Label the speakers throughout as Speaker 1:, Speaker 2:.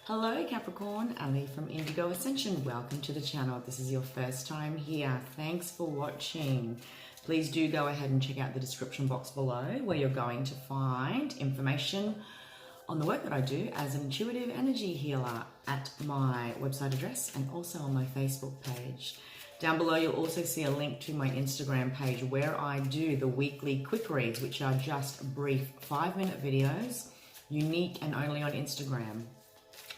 Speaker 1: Hello Capricorn, Ali from Indigo Ascension. Welcome to the channel. If this is your first time here, thanks for watching. Please do go ahead and check out the description box below where you're going to find information on the work that I do as an intuitive energy healer at my website address and also on my Facebook page. Down below you'll also see a link to my Instagram page where I do the weekly quick reads, which are just brief 5-minute videos, unique and only on Instagram.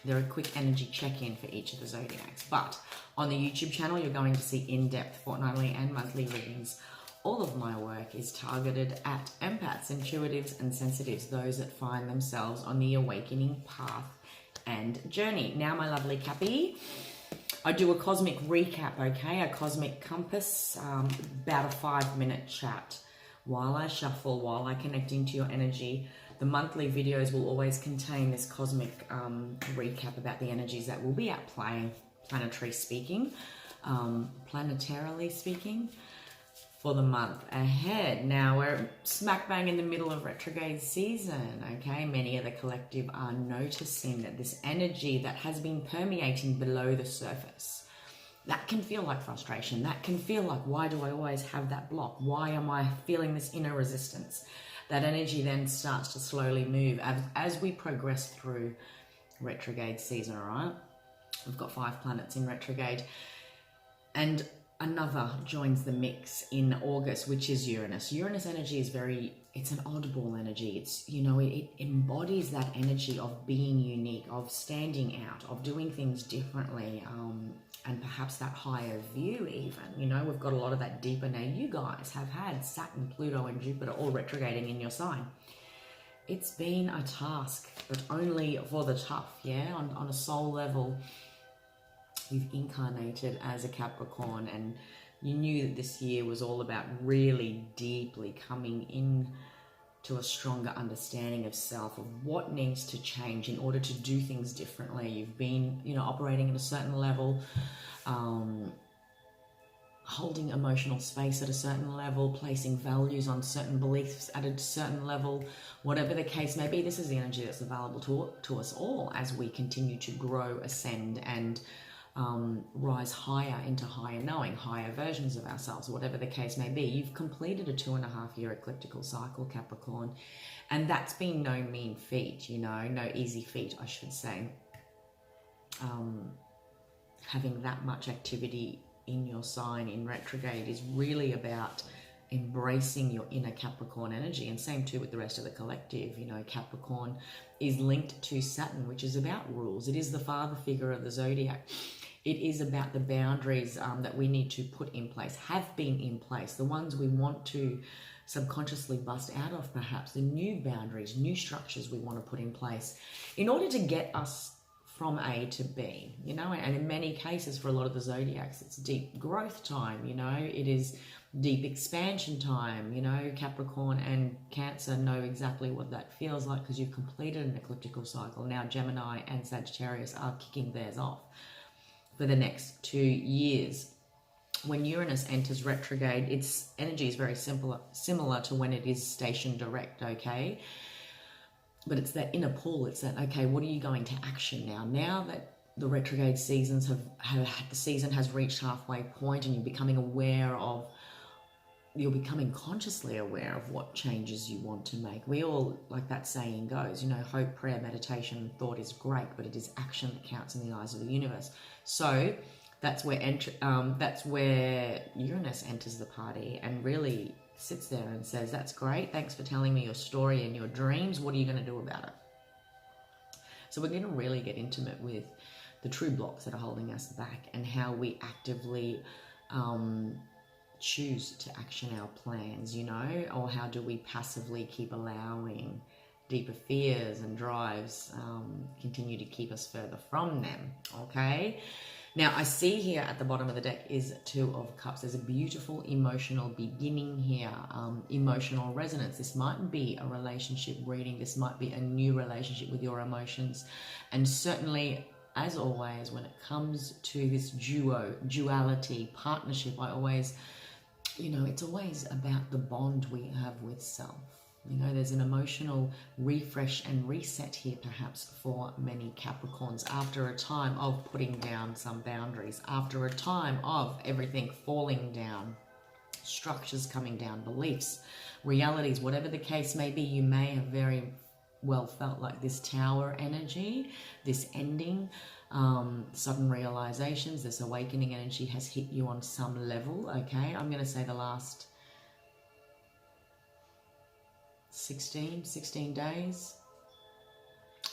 Speaker 1: They're a quick energy check-in for each of the zodiacs. But on the YouTube channel, you're going to see in-depth fortnightly and monthly readings. All of my work is targeted at empaths, intuitives, and sensitives, those that find themselves on the awakening path and journey. Now, my lovely Cappy, I do a cosmic recap, okay? A cosmic compass, about a 5-minute chat. While I shuffle, while I connect into your energy, the monthly videos will always contain this cosmic recap about the energies that will be at play, planetarily speaking, for the month ahead. Now, we're smack bang in the middle of retrograde season, okay? Many of the collective are noticing that this energy that has been permeating below the surface, that can feel like frustration. That can feel like, why do I always have that block? Why am I feeling this inner resistance? That energy then starts to slowly move as we progress through retrograde season, all right? We've got 5 planets in retrograde. And another joins the mix in August, which is Uranus. Uranus energy is it's an oddball energy. It's, you know, it embodies that energy of being unique, of standing out, of doing things differently, and perhaps that higher view even. You know, we've got a lot of that deeper. Now, you guys have had Saturn, Pluto, and Jupiter all retrograding in your sign. It's been a task, but only for the tough, yeah? On a soul level, you've incarnated as a Capricorn, and you knew that this year was all about really deeply coming in to a stronger understanding of self, of what needs to change in order to do things differently. You've been, you know, operating at a certain level, holding emotional space at a certain level, placing values on certain beliefs at a certain level. Whatever the case may be, this is the energy that's available to us all as we continue to grow, ascend, and rise higher into higher knowing, higher versions of ourselves, whatever the case may be. You've completed a 2.5-year ecliptical cycle, Capricorn, and that's been no mean feat, you know, no easy feat, I should say. Having that much activity in your sign in retrograde is really about embracing your inner Capricorn energy, and same too with the rest of the collective. You know, Capricorn is linked to Saturn, which is about rules. It is the father figure of the zodiac. It is about the boundaries that we need to put in place, have been in place, the ones we want to subconsciously bust out of, perhaps the new boundaries, new structures we want to put in place in order to get us from A to B, you know. And in many cases for a lot of the zodiacs, it's deep growth time, you know, it is deep expansion time. You know, Capricorn and Cancer know exactly what that feels like because you've completed an ecliptical cycle. Now Gemini and Sagittarius are kicking theirs off for the next 2 years. When Uranus enters retrograde, its energy is very similar to when it is stationed direct, okay? But it's that inner pull. It's that, okay, what are you going to action now? Now that the retrograde seasons the season has reached halfway point and you're becoming consciously aware of what changes you want to make. We all, like that saying goes, you know, hope, prayer, meditation, and thought is great, but it is action that counts in the eyes of the universe. So that's where Uranus enters the party and really sits there and says, that's great, thanks for telling me your story and your dreams. What are you going to do about it? So we're going to really get intimate with the true blocks that are holding us back and how we actively choose to action our plans, you know, or how do we passively keep allowing deeper fears and drives continue to keep us further from them, okay? Now, I see here at the bottom of the deck is 2 of Cups. There's a beautiful emotional beginning here, emotional resonance. This might be a relationship reading. This might be a new relationship with your emotions. And certainly, as always, when it comes to this duality, partnership, I always, you know, it's always about the bond we have with self. You know, there's an emotional refresh and reset here perhaps for many Capricorns after a time of putting down some boundaries, after a time of everything falling down, structures coming down, beliefs, realities, whatever the case may be. You may have very well felt like this tower energy, this ending, sudden realizations, this awakening energy has hit you on some level, okay? I'm going to say the last 16 days,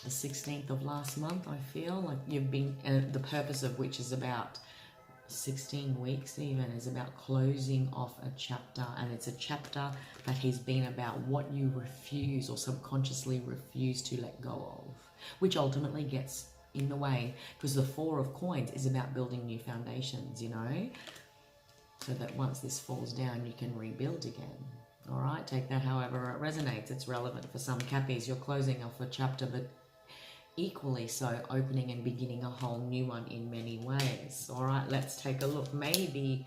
Speaker 1: the 16th of last month. I feel like you've been, the purpose of which is about 16 weeks even, is about closing off a chapter, and it's a chapter that has been about what you refuse or subconsciously refuse to let go of, which ultimately gets in the way, because the Four of Coins is about building new foundations, you know, so that once this falls down you can rebuild again. All right, take that however it resonates. It's relevant for some Cappies. You're closing off a chapter, but equally so opening and beginning a whole new one in many ways. All right, let's take a look. Maybe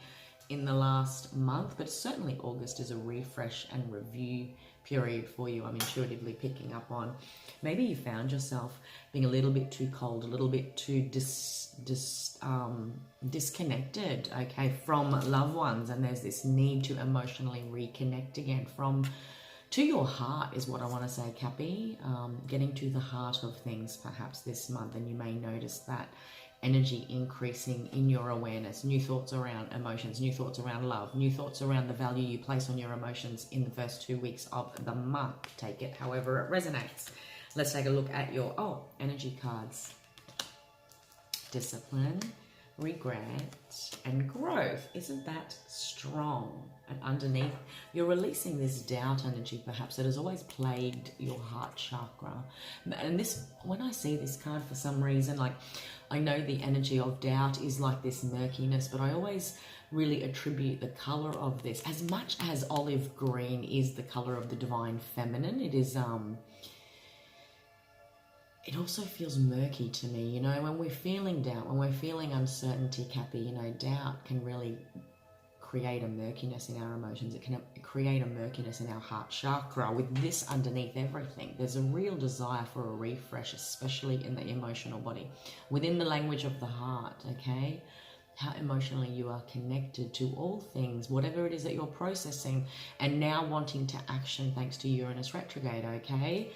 Speaker 1: in the last month, but certainly August is a refresh and review period for you. I'm intuitively picking up on. Maybe you found yourself being a little bit too cold, a little bit too disconnected, okay, from loved ones, and there's this need to emotionally reconnect again to your heart is what I want to say, Cappy. Getting to the heart of things perhaps this month, and you may notice that energy increasing in your awareness, new thoughts around emotions, new thoughts around love, new thoughts around the value you place on your emotions in the first 2 weeks of the month. Take it however it resonates. Let's take a look at your energy cards. Discipline, regret, and growth. Isn't that strong? And underneath, you're releasing this doubt energy perhaps that has always plagued your heart chakra. And this, when I see this card for some reason, like, I know the energy of doubt is like this murkiness, but I always really attribute the color of this, as much as olive green is the color of the divine feminine, it is it also feels murky to me, you know, when we're feeling doubt, when we're feeling uncertainty, Cappy, you know, doubt can really create a murkiness in our emotions. It can create a murkiness in our heart chakra. With this underneath everything, there's a real desire for a refresh, especially in the emotional body, within the language of the heart, okay? How emotionally you are connected to all things, whatever it is that you're processing, and now wanting to action thanks to Uranus retrograde, okay?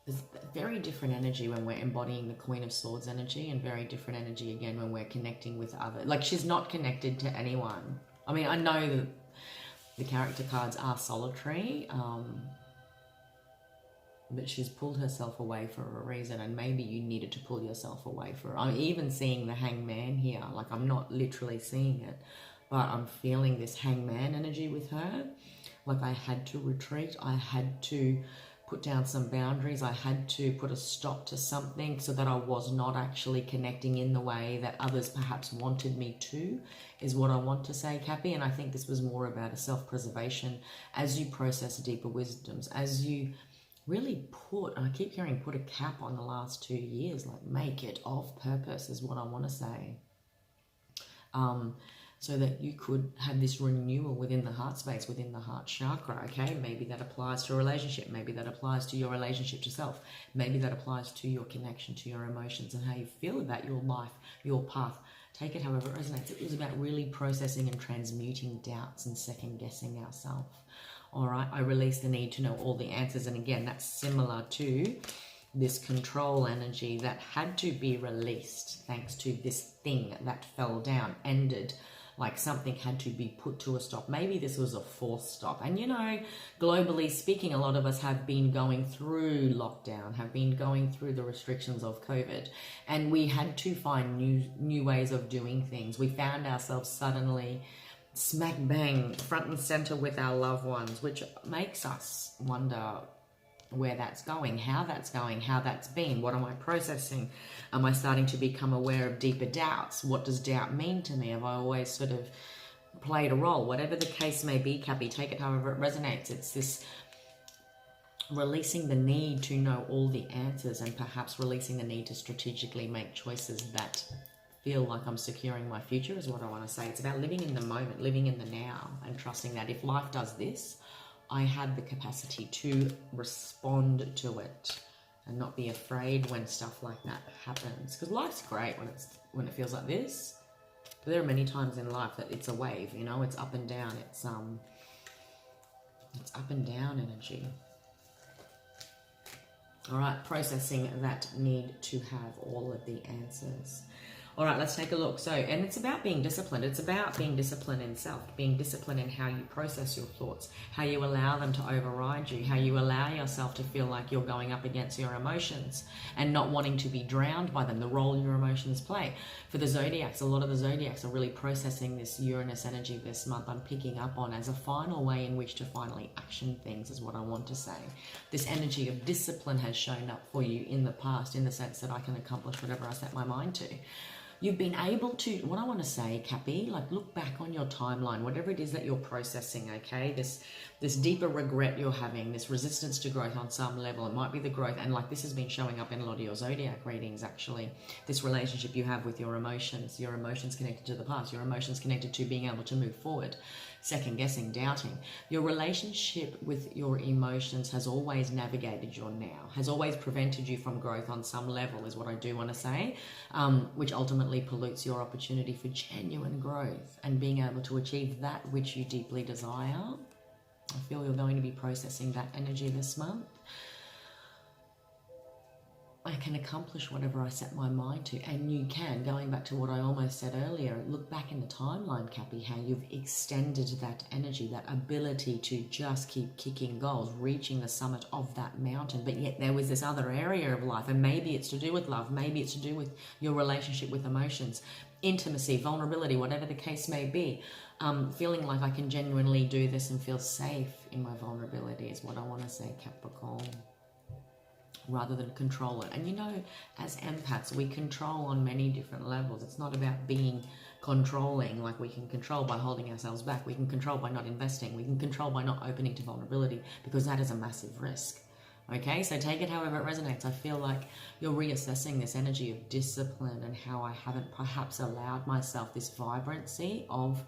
Speaker 1: There's very different energy when we're embodying the Queen of Swords energy, and very different energy again when we're connecting with others. Like, she's not connected to anyone. I mean, I know that the character cards are solitary, but she's pulled herself away for a reason, and maybe you needed to pull yourself away for it. I'm even seeing the Hangman here. Like, I'm not literally seeing it, but I'm feeling this Hangman energy with her. Like, I had to retreat. I had to put down some boundaries. I had to put a stop to something so that I was not actually connecting in the way that others perhaps wanted me to, is what I want to say, Cappy. And I think this was more about a self-preservation as you process deeper wisdoms, as you really put, and I keep hearing put a cap on the last 2 years, like make it of purpose is what I want to say. So that you could have this renewal within the heart space, within the heart chakra, okay? Maybe that applies to a relationship. Maybe that applies to your relationship to self. Maybe that applies to your connection to your emotions and how you feel about your life, your path. Take it however it resonates. It was about really processing and transmuting doubts and second-guessing ourselves. All right, I release the need to know all the answers. And again, that's similar to this control energy that had to be released thanks to this thing that fell down, ended. Like something had to be put to a stop. Maybe this was a forced stop. And you know, globally speaking, a lot of us have been going through lockdown, have been going through the restrictions of COVID, and we had to find new ways of doing things. We found ourselves suddenly smack bang front and center with our loved ones, which makes us wonder where that's going, how that's been, what am I processing? Am I starting to become aware of deeper doubts? What does doubt mean to me? Have I always sort of played a role? Whatever the case may be, Cappy, take it however it resonates. It's this releasing the need to know all the answers, and perhaps releasing the need to strategically make choices that feel like I'm securing my future is what I want to say. It's about living in the moment, living in the now, and trusting that if life does this, I had the capacity to respond to it and not be afraid when stuff like that happens. Because life's great when it feels like this. But there are many times in life that it's a wave, you know, it's up and down. It's up and down energy. All right, processing that need to have all of the answers. All right, let's take a look. So, and it's about being disciplined. It's about being disciplined in self, being disciplined in how you process your thoughts, how you allow them to override you, how you allow yourself to feel like you're going up against your emotions and not wanting to be drowned by them, the role your emotions play. For the zodiacs, a lot of the zodiacs are really processing this Uranus energy this month. I'm picking up on as a final way in which to finally action things is what I want to say. This energy of discipline has shown up for you in the past in the sense that I can accomplish whatever I set my mind to. You've been able to, what I want to say, Cappy, like look back on your timeline, whatever it is that you're processing, okay? This deeper regret you're having, this resistance to growth on some level. It might be the growth, and like this has been showing up in a lot of your zodiac readings, actually. This relationship you have with your emotions connected to the past, your emotions connected to being able to move forward, second guessing, doubting. Your relationship with your emotions has always navigated your now, has always prevented you from growth on some level, is what I do want to say, which ultimately pollutes your opportunity for genuine growth and being able to achieve that which you deeply desire. I feel you're going to be processing that energy this month. I can accomplish whatever I set my mind to, and you can, going back to what I almost said earlier, look back in the timeline, Cappy, how you've extended that energy, that ability to just keep kicking goals, reaching the summit of that mountain, but yet there was this other area of life, and maybe it's to do with love, maybe it's to do with your relationship with emotions, intimacy, vulnerability, whatever the case may be. Feeling like I can genuinely do this and feel safe in my vulnerability is what I want to say, Capricorn, rather than control it. And you know, as empaths, we control on many different levels. It's not about being controlling, like we can control by holding ourselves back. We can control by not investing. We can control by not opening to vulnerability, because that is a massive risk. Okay, so take it however it resonates. I feel like you're reassessing this energy of discipline and how I haven't perhaps allowed myself this vibrancy of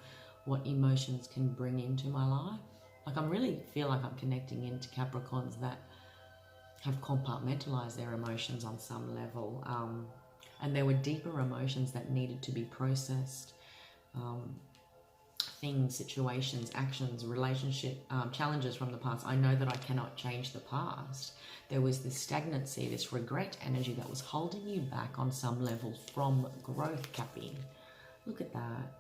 Speaker 1: what emotions can bring into my life. Like I really feel like I'm connecting into Capricorns that have compartmentalized their emotions on some level, and there were deeper emotions that needed to be processed. Things, situations, actions, relationship challenges from the past. I know that I cannot change the past. There was this stagnancy, this regret energy that was holding you back on some level from growth, Cappy. Look at that.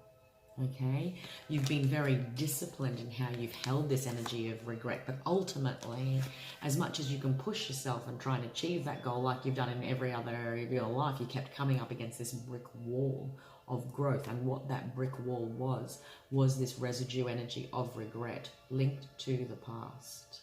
Speaker 1: Okay, you've been very disciplined in how you've held this energy of regret, but ultimately, as much as you can push yourself and try and achieve that goal like you've done in every other area of your life, you kept coming up against this brick wall of growth. And what that brick wall was this residue energy of regret linked to the past.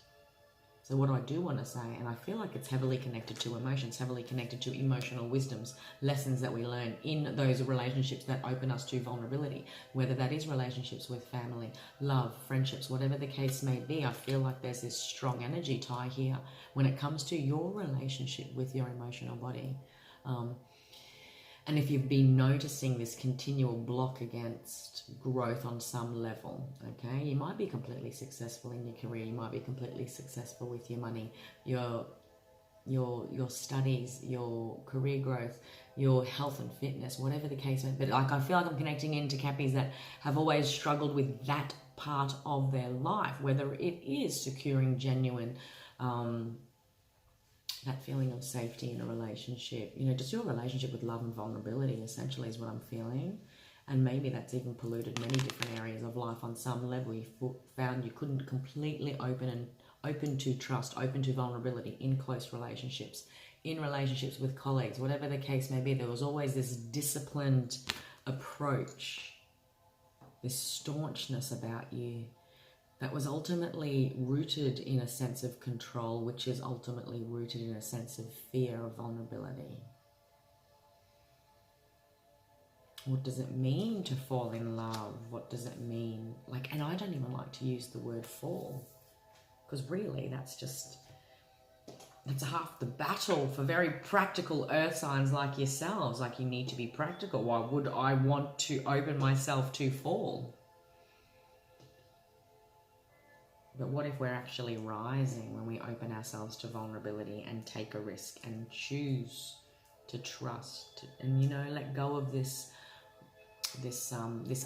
Speaker 1: So what I do want to say, and I feel like it's heavily connected to emotions, heavily connected to emotional wisdoms, lessons that we learn in those relationships that open us to vulnerability, whether that is relationships with family, love, friendships, whatever the case may be. I feel like there's this strong energy tie here when it comes to your relationship with your emotional body. And if you've been noticing this continual block against growth on some level, okay, you might be completely successful in your career, you might be completely successful with your money, your studies, your career growth, your health and fitness, whatever the case may be. But like I feel like I'm connecting into Cappies that have always struggled with that part of their life, whether it is securing genuine that feeling of safety in a relationship, you know, just your relationship with love and vulnerability essentially is what I'm feeling. And maybe that's even polluted many different areas of life on some level. You found you couldn't completely open to trust, open to vulnerability in close relationships, in relationships with colleagues, whatever the case may be. There was always this disciplined approach, this staunchness about you that was ultimately rooted in a sense of control, which is ultimately rooted in a sense of fear of vulnerability. What does it mean to fall in love? What does it mean? Like, and I don't even like to use the word fall, because really that's half the battle for very practical earth signs like yourselves. Like, you need to be practical. Why would I want to open myself to fall? But what if we're actually rising when we open ourselves to vulnerability and take a risk and choose to trust and, you know, let go of this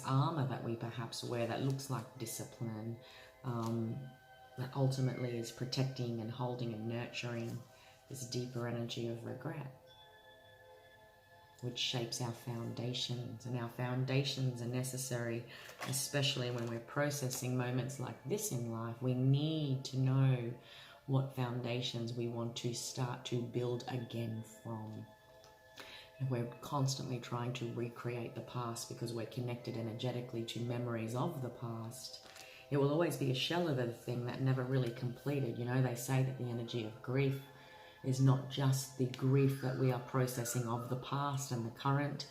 Speaker 1: armor that we perhaps wear that looks like discipline, that ultimately is protecting and holding and nurturing this deeper energy of regret, which shapes our foundations. And our foundations are necessary, especially when we're processing moments like this in life. We need to know what foundations we want to start to build again from. And we're constantly trying to recreate the past because we're connected energetically to memories of the past. It will always be a shell of a thing that never really completed. You know, they say that the energy of grief is not just the grief that we are processing of the past and the current.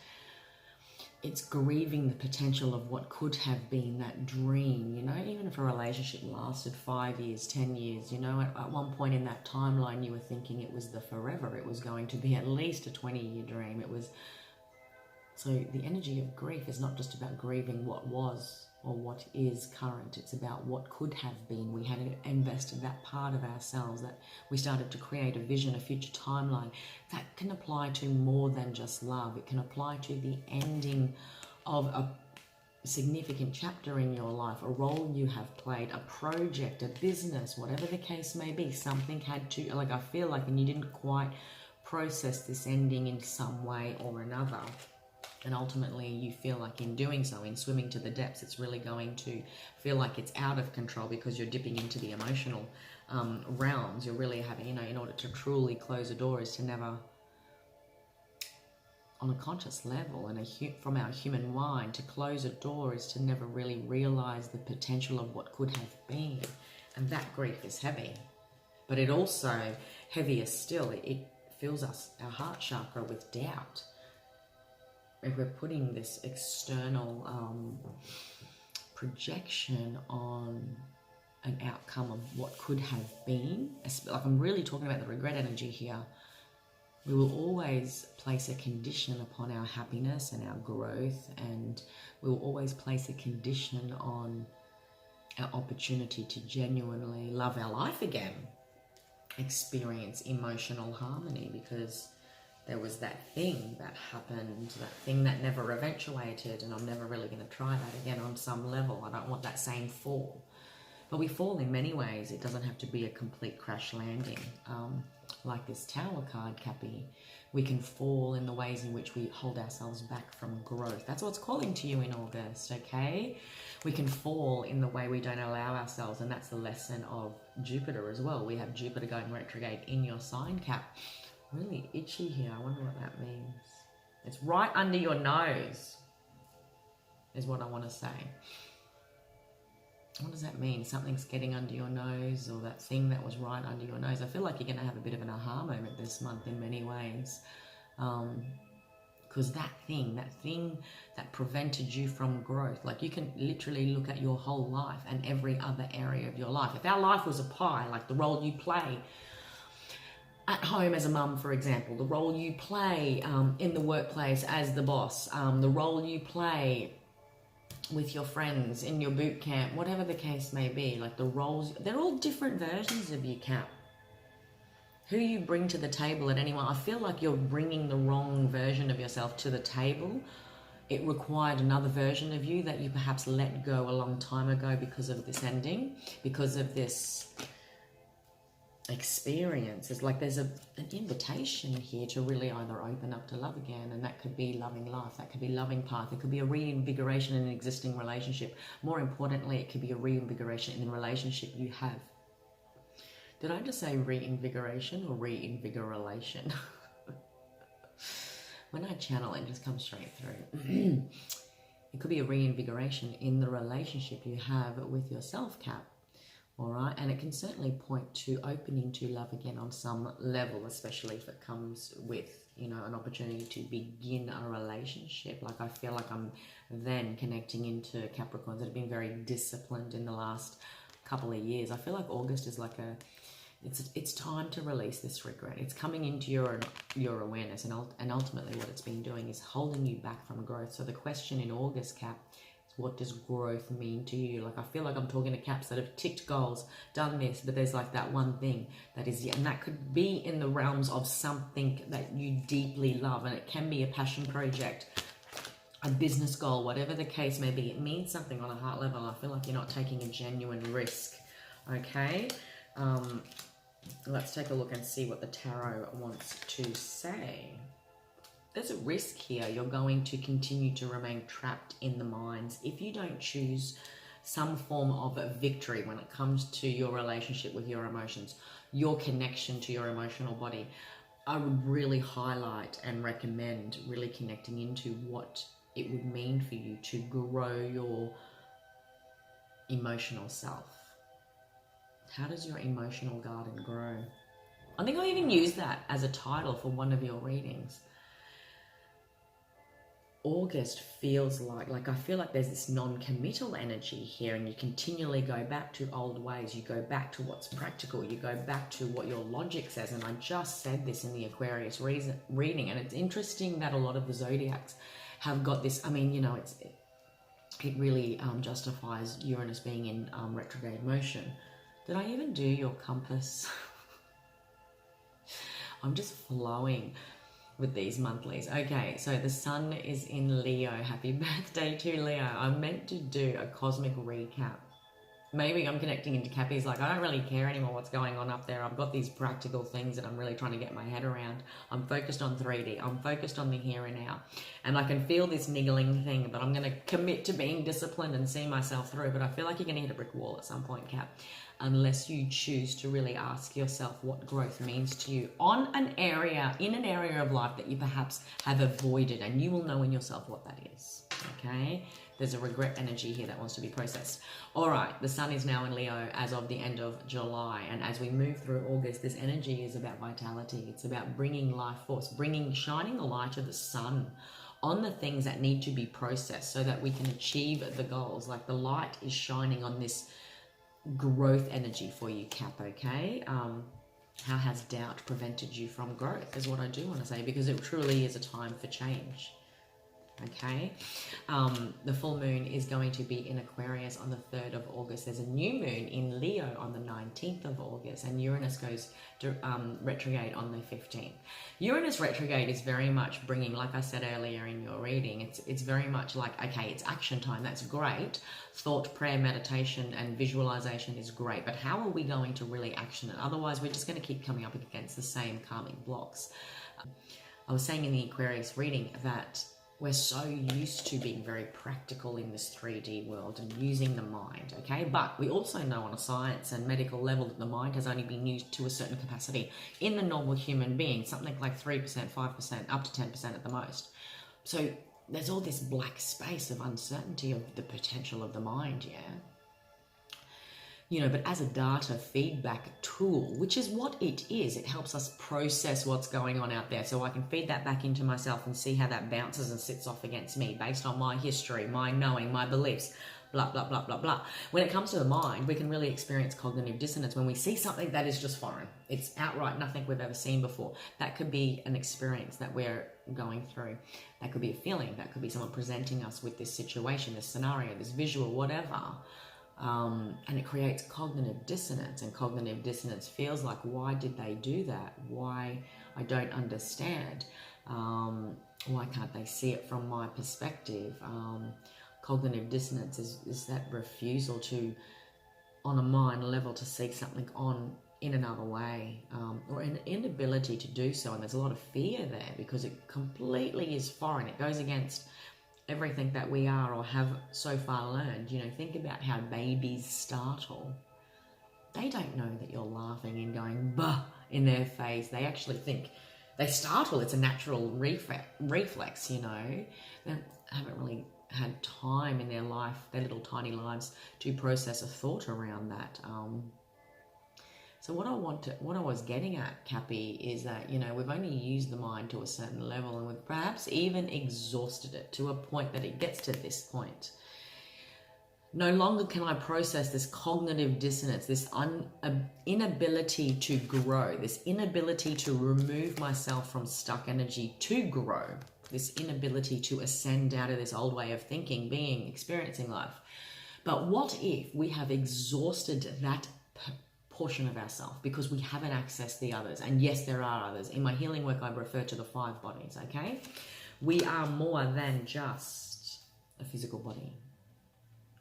Speaker 1: It's grieving the potential of what could have been, that dream. You know, even if a relationship lasted 5 years, 10 years, you know, at one point in that timeline you were thinking it was the forever. It was going to be at least a 20-year dream. It was. So the energy of grief is not just about grieving what was or what is current. It's about what could have been. We had invested that part of ourselves, that we started to create a vision, a future timeline. That can apply to more than just love. It can apply to the ending of a significant chapter in your life, a role you have played, a project, a business, whatever the case may be. Something had to, like, I feel like, and you didn't quite process this ending in some way or another. And ultimately you feel like in doing so, in swimming to the depths, it's really going to feel like it's out of control because you're dipping into the emotional realms. You're really having, you know, in order to truly close a door is to never, on a conscious level and from our human mind, to close a door is to never really realize the potential of what could have been. And that grief is heavy. But it also, heavier still, it fills our heart chakra with doubt. If we're putting this external projection on an outcome of what could have been, like I'm really talking about the regret energy here, we will always place a condition upon our happiness and our growth, and we will always place a condition on our opportunity to genuinely love our life again, experience emotional harmony, because there was that thing that happened, that thing that never eventuated, and I'm never really going to try that again on some level. I don't want that same fall. But we fall in many ways. It doesn't have to be a complete crash landing. Like this Tower card, Cappy, we can fall in the ways in which we hold ourselves back from growth. That's what's calling to you in August, okay? We can fall in the way we don't allow ourselves, and that's the lesson of Jupiter as well. We have Jupiter going retrograde in your sign, Cap. Really itchy here. I wonder what that means. It's right under your nose, is what I want to say. What does that mean? Something's getting under your nose, or that thing that was right under your nose. I feel like you're going to have a bit of an aha moment this month in many ways. Because that thing that prevented you from growth, like you can literally look at your whole life and every other area of your life. If our life was a pie, like the role you play at home as a mum, for example, the role you play in the workplace as the boss, the role you play with your friends in your boot camp, whatever the case may be, like the roles, they're all different versions of you, Cap. Who you bring to the table at anyone, I feel like you're bringing the wrong version of yourself to the table. It required another version of you that you perhaps let go a long time ago because of this ending, because of this experience. It's like there's an invitation here to really either open up to love again, and that could be loving life, that could be loving path, it could be a reinvigoration in an existing relationship. More importantly, it could be a reinvigoration in the relationship you have. Did I just say reinvigoration or reinvigorelation? When I channel, it just comes straight through. It could be a reinvigoration in the relationship you have with yourself, Cap. All right, and it can certainly point to opening to love again on some level, especially if it comes with, you know, an opportunity to begin a relationship. Like I feel like I'm then connecting into Capricorns that have been very disciplined in the last couple of years. I feel like August is like it's time to release this regret. It's coming into your awareness, and ultimately what it's been doing is holding you back from growth. So the question in August, Cap, What does growth mean to you? Like, I feel like I'm talking to Caps that have ticked goals, done this, but there's like that one thing that is, and that could be in the realms of something that you deeply love, and it can be a passion project, a business goal, whatever the case may be. It means something on a heart level. I feel like you're not taking a genuine risk. Okay, let's take a look and see what the tarot wants to say. There's a risk here. You're going to continue to remain trapped in the minds if you don't choose some form of a victory when it comes to your relationship with your emotions, your connection to your emotional body. I would really highlight and recommend really connecting into what it would mean for you to grow your emotional self. How does your emotional garden grow? I think I'll even use that as a title for one of your readings. August feels like I feel like there's this non-committal energy here, and you continually go back to old ways. You go back to what's practical. You go back to what your logic says. And I just said this in the Aquarius reading, and it's interesting that a lot of the zodiacs have got this. I mean, you know, it really justifies Uranus being in retrograde motion. Did I even do your compass? I'm just flowing with these monthlies. Okay, so the sun is in Leo. Happy birthday to Leo. I'm meant to do a cosmic recap. Maybe I'm connecting into Cappy's like, I don't really care anymore what's going on up there. I've got these practical things that I'm really trying to get my head around. I'm focused on 3D. I'm focused on the here and now. And I can feel this niggling thing, but I'm going to commit to being disciplined and see myself through. But I feel like you're going to hit a brick wall at some point, Cap, unless you choose to really ask yourself what growth means to you in an area of life that you perhaps have avoided, and you will know in yourself what that is. Okay, there's a regret energy here that wants to be processed. All right, the sun is now in Leo as of the end of July, and as we move through August, this energy is about vitality. It's about bringing life force, shining the light of the sun on the things that need to be processed so that we can achieve the goals. Like, the light is shining on this growth energy for you, Cap. Okay, how has doubt prevented you from growth is what I do want to say, because it truly is a time for change. Okay, the full moon is going to be in Aquarius on the 3rd of August. There's a new moon in Leo on the 19th of August, and Uranus goes to retrograde on the 15th. Uranus retrograde is very much bringing, like I said earlier in your reading, it's very much like, okay, it's action time. That's great. Thought, prayer, meditation, and visualization is great, but how are we going to really action it? Otherwise, we're just going to keep coming up against the same karmic blocks. I was saying in the Aquarius reading that we're so used to being very practical in this 3D world and using the mind, okay? But we also know on a science and medical level that the mind has only been used to a certain capacity in the normal human being, something like 3%, 5%, up to 10% at the most. So there's all this black space of uncertainty of the potential of the mind, yeah? You know, but as a data feedback tool, which is what it is, it helps us process what's going on out there. So I can feed that back into myself and see how that bounces and sits off against me based on my history, my knowing, my beliefs, blah, blah, blah, blah, blah. When it comes to the mind, we can really experience cognitive dissonance when we see something that is just foreign. It's outright nothing we've ever seen before. That could be an experience that we're going through. That could be a feeling. That could be someone presenting us with this situation, this scenario, this visual, whatever. And it creates cognitive dissonance, and cognitive dissonance feels like, why did they do that? Why? I don't understand. Why can't they see it from my perspective? Cognitive dissonance is that refusal to, on a mind level, to see something in another way, or an inability to do so. And there's a lot of fear there because it completely is foreign. It goes against everything that we are or have so far learned. You know, think about how babies startle. They don't know that you're laughing and going bah in their face. They actually think they startle. It's a natural reflex, you know. They haven't really had time in their life, their little tiny lives, to process a thought around that. So what I was getting at, Cappy, is that, you know, we've only used the mind to a certain level, and we've perhaps even exhausted it to a point that it gets to this point. No longer can I process this cognitive dissonance, this inability to grow, this inability to remove myself from stuck energy to grow. this inability to ascend out of this old way of thinking, being, experiencing life. But what if we have exhausted that portion of ourselves because we haven't accessed the others? And yes, there are others. In my healing work, I refer to the 5 bodies, okay? We are more than just a physical body.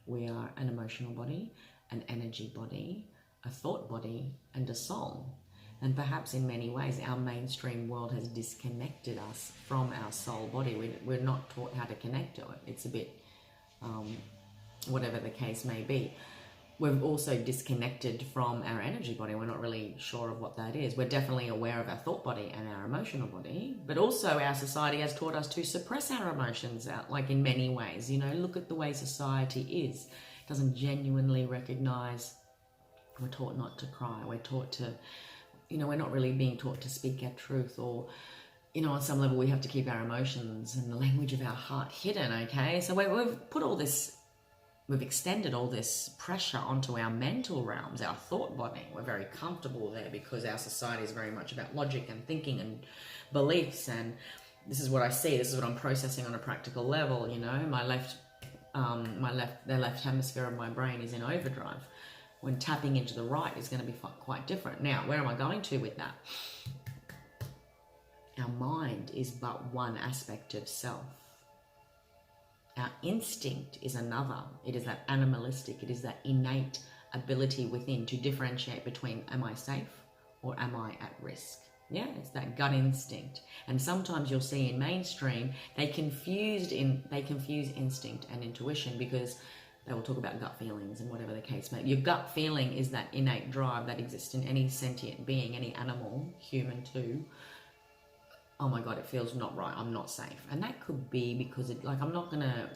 Speaker 1: We are an emotional body, an energy body, a thought body, and a soul. And perhaps in many ways, our mainstream world has disconnected us from our soul body. We're not taught how to connect to it. It's a bit, whatever the case may be. We've also disconnected from our energy body. We're not really sure of what that is. We're definitely aware of our thought body and our emotional body, but also our society has taught us to suppress our emotions out, like in many ways. You know, look at the way society is. It doesn't genuinely recognize. We're taught not to cry. We're taught to, you know, we're not really being taught to speak our truth, or, you know, on some level we have to keep our emotions and the language of our heart hidden, okay? So we've put all this, we've extended all this pressure onto our mental realms, our thought body. We're very comfortable there because our society is very much about logic and thinking and beliefs. And this is what I see. This is what I'm processing on a practical level. You know, the left hemisphere of my brain is in overdrive. When tapping into the right is going to be quite different. Now, where am I going to with that? Our mind is but one aspect of self. Our instinct is another. It is that animalistic, it is that innate ability within to differentiate between am I safe or am I at risk? Yeah, it's that gut instinct. And sometimes you'll see in mainstream, they confuse instinct and intuition, because they will talk about gut feelings and whatever the case may be. Your gut feeling is that innate drive that exists in any sentient being, any animal, human too. Oh my God, it feels not right, I'm not safe. And that could be because I'm not going to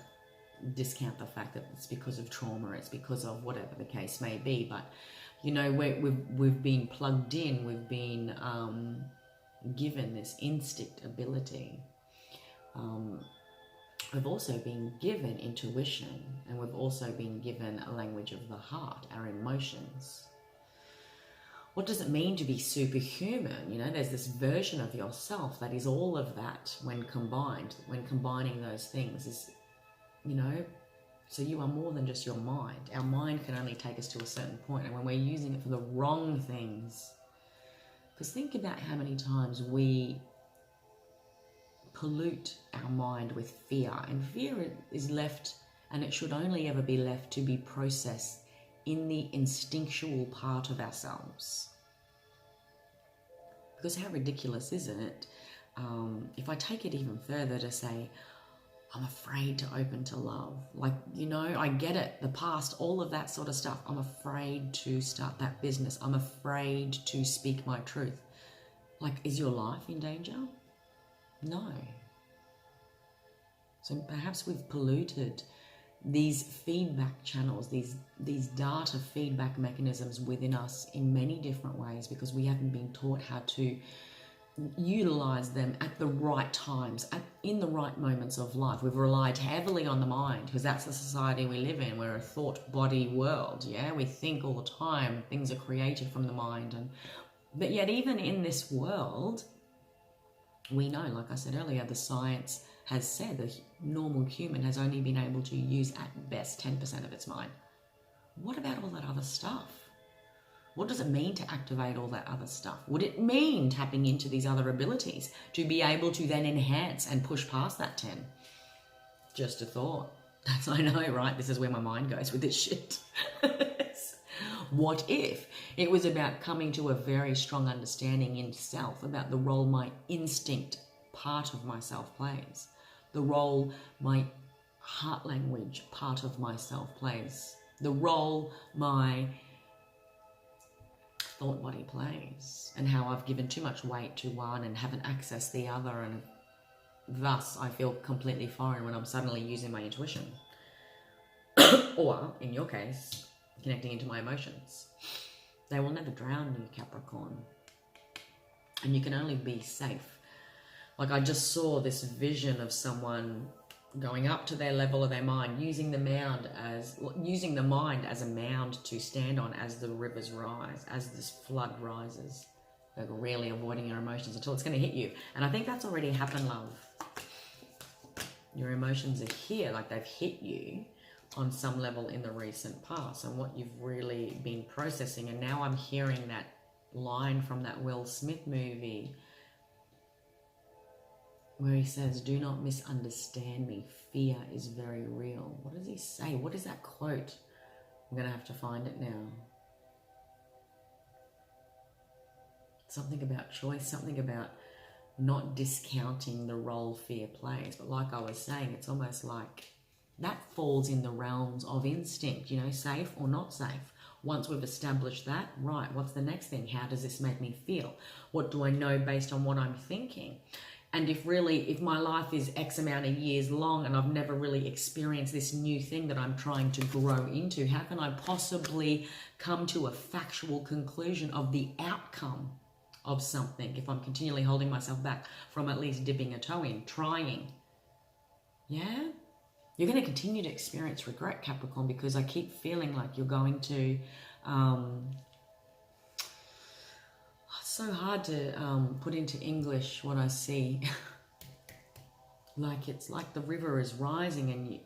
Speaker 1: discount the fact that it's because of trauma, it's because of whatever the case may be. But, you know, we've been plugged in, we've been given this instinct ability. We've also been given intuition, and we've also been given a language of the heart, our emotions. What does it mean to be superhuman? You know, there's this version of yourself that is all of that when combining those things is, you know, so you are more than just your mind. Our mind can only take us to a certain point, and when we're using it for the wrong things, because think about how many times we pollute our mind with fear, and fear is left, and it should only ever be left to be processed in the instinctual part of ourselves. Because how ridiculous isn't it if I take it even further to say I'm afraid to open to love? Like, you know, I get it, the past, all of that sort of stuff. I'm afraid to start that business. I'm afraid to speak my truth. Like, is your life in danger? No. So perhaps we've polluted these feedback channels, these data feedback mechanisms within us in many different ways, because we haven't been taught how to utilize them at the right times, in the right moments of life. We've relied heavily on the mind, because that's the society we live in. We're a thought body world. Yeah, we think all the time. Things are created from the mind, but yet even in this world, we know, like I said earlier, the science has said the normal human has only been able to use at best 10% of its mind. What about all that other stuff? What does it mean to activate all that other stuff? Would it mean tapping into these other abilities to be able to then enhance and push past that 10? Just a thought. That's, I know, right? This is where my mind goes with this shit. What if it was about coming to a very strong understanding in self about the role my instinct part of myself plays, the role my heart language part of myself plays, the role my thought body plays, and how I've given too much weight to one and haven't accessed the other, and thus I feel completely foreign when I'm suddenly using my intuition. Or, in your case, connecting into my emotions. They will never drown you, Capricorn. And you can only be safe. Like, I just saw this vision of someone going up to their level of their mind, using the mind as a mound to stand on as the rivers rise, as this flood rises. Like, really avoiding your emotions until it's going to hit you. And I think that's already happened, love. Your emotions are here, like they've hit you on some level in the recent past and what you've really been processing. And now I'm hearing that line from that Will Smith movie where he says, "Do not misunderstand me. Fear is very real." What does he say? What is that quote? I'm going to have to find it now. Something about choice, something about not discounting the role fear plays. But like I was saying, it's almost like that falls in the realms of instinct, you know, safe or not safe. Once we've established that, right, what's the next thing? How does this make me feel? What do I know based on what I'm thinking? And if my life is X amount of years long and I've never really experienced this new thing that I'm trying to grow into, how can I possibly come to a factual conclusion of the outcome of something if I'm continually holding myself back from at least dipping a toe in, trying? Yeah? You're going to continue to experience regret, Capricorn, because I keep feeling like you're going to... it's so hard to put into English what I see. Like it's like the river is rising and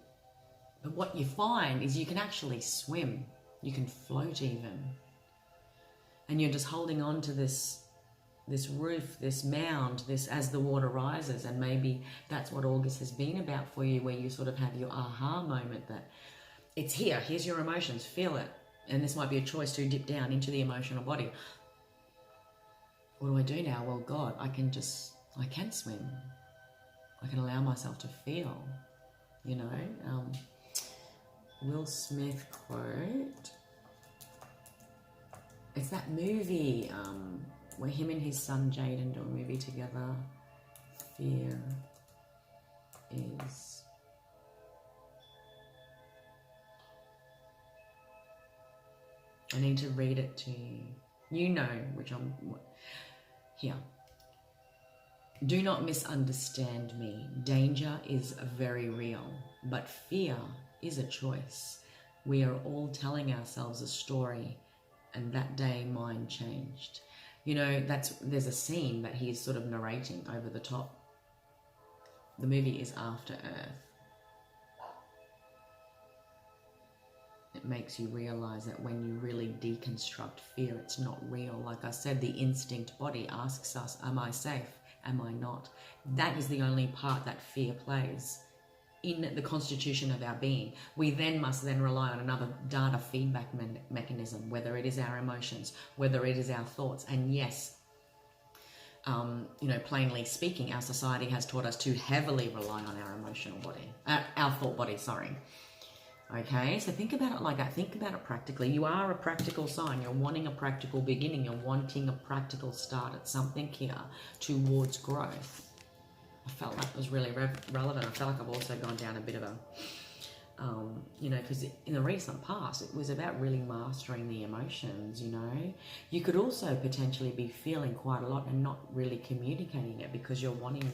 Speaker 1: but what you find is you can actually swim. You can float even. And you're just holding on to this roof, this mound, this as the water rises. And maybe that's what August has been about for you, where you sort of have your aha moment that it's here, here's your emotions, feel it. And this might be a choice to dip down into the emotional body. What do I do now? Well, God, I can swim. I can allow myself to feel, you know. Will Smith quote. It's that movie where him and his son Jaden do a movie together. Fear is... I need to read it to you. You know which I'm... Here. Do not misunderstand me. Danger is very real, but fear is a choice. We are all telling ourselves a story, and that day mine changed. You know, there's a scene that he's sort of narrating over the top. The movie is After Earth. It makes you realize that when you really deconstruct fear, it's not real. Like I said, the instinct body asks us, am I safe? Am I not? That is the only part that fear plays in the constitution of our being. We must rely on another data feedback mechanism, whether it is our emotions, whether it is our thoughts. And yes, you know, plainly speaking, our society has taught us to heavily rely on our emotional body, our thought body, sorry. Okay, so think about it like that. Think about it practically. You are a practical sign. You're wanting a practical beginning. You're wanting a practical start at something here towards growth. I felt that was really relevant. I felt like I've also gone down a bit of a, you know, because in the recent past, it was about really mastering the emotions, you know. You could also potentially be feeling quite a lot and not really communicating it because you're wanting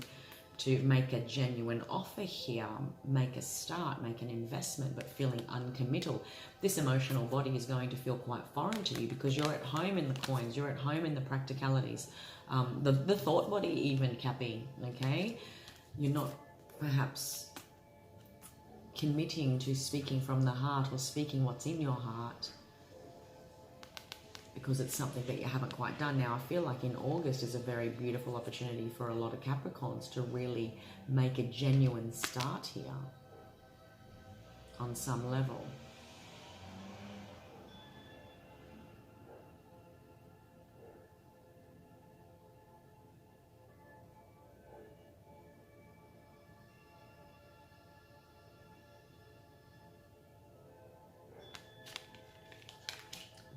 Speaker 1: to make a genuine offer here, make a start, make an investment, but feeling uncommittal. This emotional body is going to feel quite foreign to you because you're at home in the coins, you're at home in the practicalities. The thought body even, Cappy, okay? You're not perhaps committing to speaking from the heart or speaking what's in your heart because it's something that you haven't quite done. Now, I feel like in August is a very beautiful opportunity for a lot of Capricorns to really make a genuine start here on some level.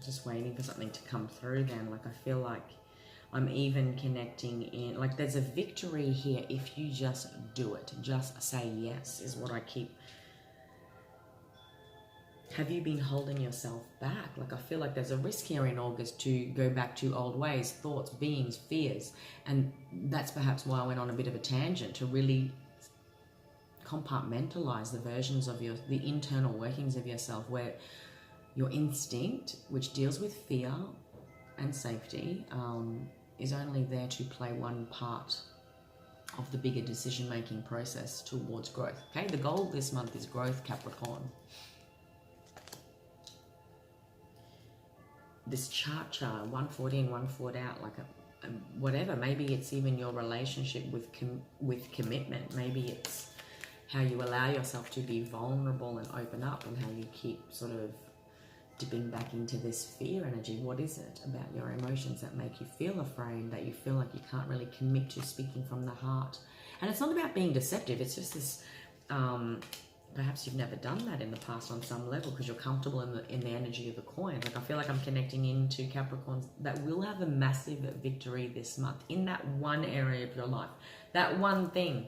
Speaker 1: Just waiting for something to come through then. Like I feel like I'm even connecting in, like there's a victory here if you just do it. Just say yes is what I keep. Have you been holding yourself back? Like I feel like there's a risk here in August to go back to old ways, thoughts, beings, fears. And that's perhaps why I went on a bit of a tangent to really compartmentalize the versions of the internal workings of yourself, where your instinct, which deals with fear and safety, is only there to play one part of the bigger decision-making process towards growth. Okay, the goal this month is growth, Capricorn. This chart, 140 in, 140 out, like a whatever. Maybe it's even your relationship with commitment. Maybe it's how you allow yourself to be vulnerable and open up, and how you keep sort of dipping back into this fear energy. What is it about your emotions that make you feel afraid, that you feel like you can't really commit to speaking from the heart? And it's not about being deceptive. It's just this, perhaps you've never done that in the past on some level because you're comfortable in the energy of the coin. Like, I feel like I'm connecting into Capricorns that will have a massive victory this month in that one area of your life. That one thing.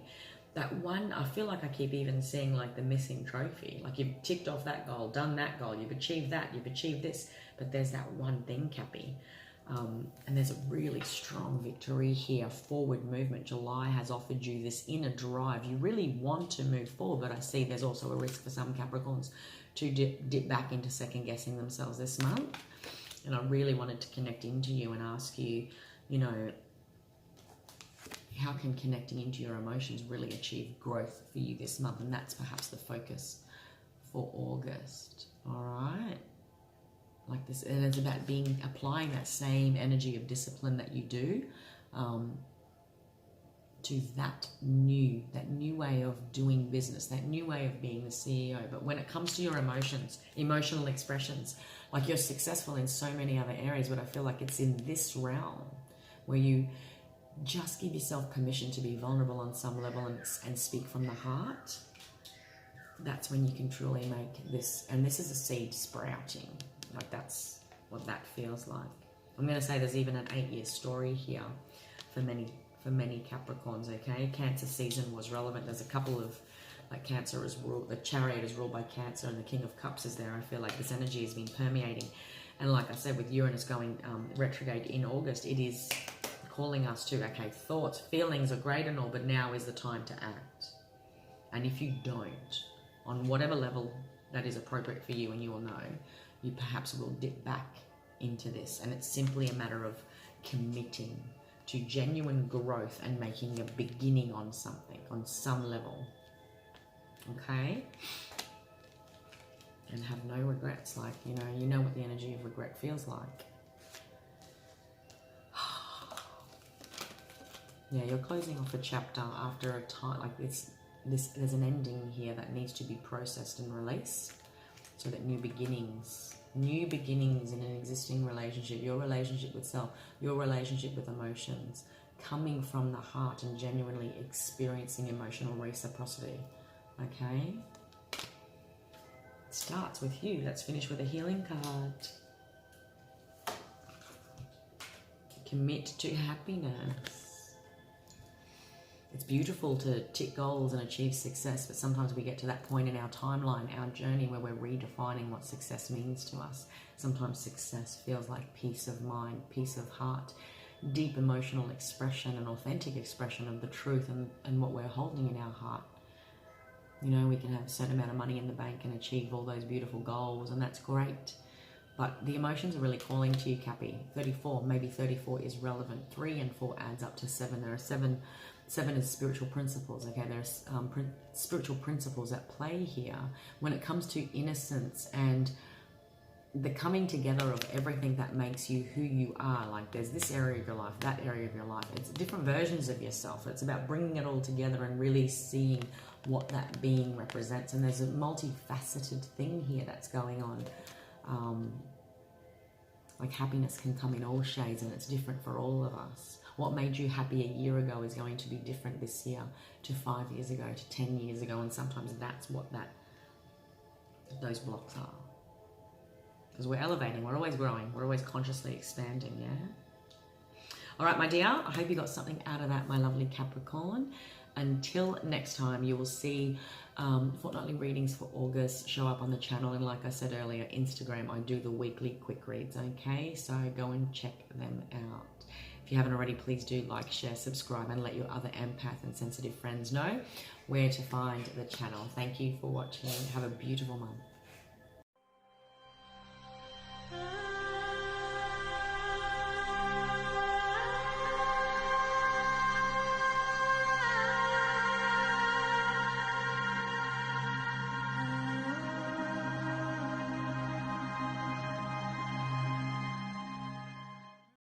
Speaker 1: That one, I feel like I keep even seeing like the missing trophy. Like, you've ticked off that goal, done that goal, you've achieved that, you've achieved this. But there's that one thing, Cappy. And there's a really strong victory here, forward movement. July has offered you this inner drive. You really want to move forward, but I see there's also a risk for some Capricorns to dip back into second guessing themselves this month. And I really wanted to connect into you and ask you, you know, how can connecting into your emotions really achieve growth for you this month? And that's perhaps the focus for August. All right. Like this, and it's about applying that same energy of discipline that you do to that new way of doing business, that new way of being the CEO. But when it comes to your emotions, emotional expressions, like, you're successful in so many other areas, but I feel like it's in this realm where you just give yourself permission to be vulnerable on some level and speak from the heart. That's when you can truly make this, and this is a seed sprouting. Like, that's what that feels like. I'm going to say there's even an 8-year story here for many Capricorns, okay? Cancer season was relevant. There's a couple of, like, Cancer is ruled, the Chariot is ruled by Cancer, and the King of Cups is there. I feel like this energy has been permeating. And like I said, with Uranus going retrograde in August, it is calling us to, okay, thoughts, feelings are great and all, but now is the time to act. And if you don't, on whatever level that is appropriate for you, and you will know, you perhaps will dip back into this. And it's simply a matter of committing to genuine growth and making a beginning on something, on some level. Okay? And have no regrets. Like, you know what the energy of regret feels like. Yeah, you're closing off a chapter after a time like this. There's an ending here that needs to be processed and released, so that new beginnings in an existing relationship, your relationship with self, your relationship with emotions, coming from the heart and genuinely experiencing emotional reciprocity. Okay? It starts with you. Let's finish with a healing card. Commit to happiness. It's beautiful to tick goals and achieve success, but sometimes we get to that point in our timeline, our journey, where we're redefining what success means to us. Sometimes success feels like peace of mind, peace of heart, deep emotional expression and authentic expression of the truth and what we're holding in our heart. You know, we can have a certain amount of money in the bank and achieve all those beautiful goals, and that's great. But the emotions are really calling to you, Cappy. 34, maybe 34 is relevant. 3 and 4 adds up to 7. There are 7 is spiritual principles, okay? There's spiritual principles at play here when it comes to innocence and the coming together of everything that makes you who you are. Like, there's this area of your life, that area of your life. It's different versions of yourself. It's about bringing it all together and really seeing what that being represents. And there's a multifaceted thing here that's going on. Like, happiness can come in all shades, and it's different for all of us. What made you happy a year ago is going to be different this year to 5 years ago, to 10 years ago, and sometimes that's what those blocks are. Because we're elevating, we're always growing, we're always consciously expanding, yeah? All right, my dear, I hope you got something out of that, my lovely Capricorn. Until next time, you will see fortnightly readings for August show up on the channel, and like I said earlier, Instagram, I do the weekly quick reads, okay? So go and check them out. If you haven't already, please do like, share, subscribe, and let your other empath and sensitive friends know where to find the channel. Thank you for watching. Have a beautiful month.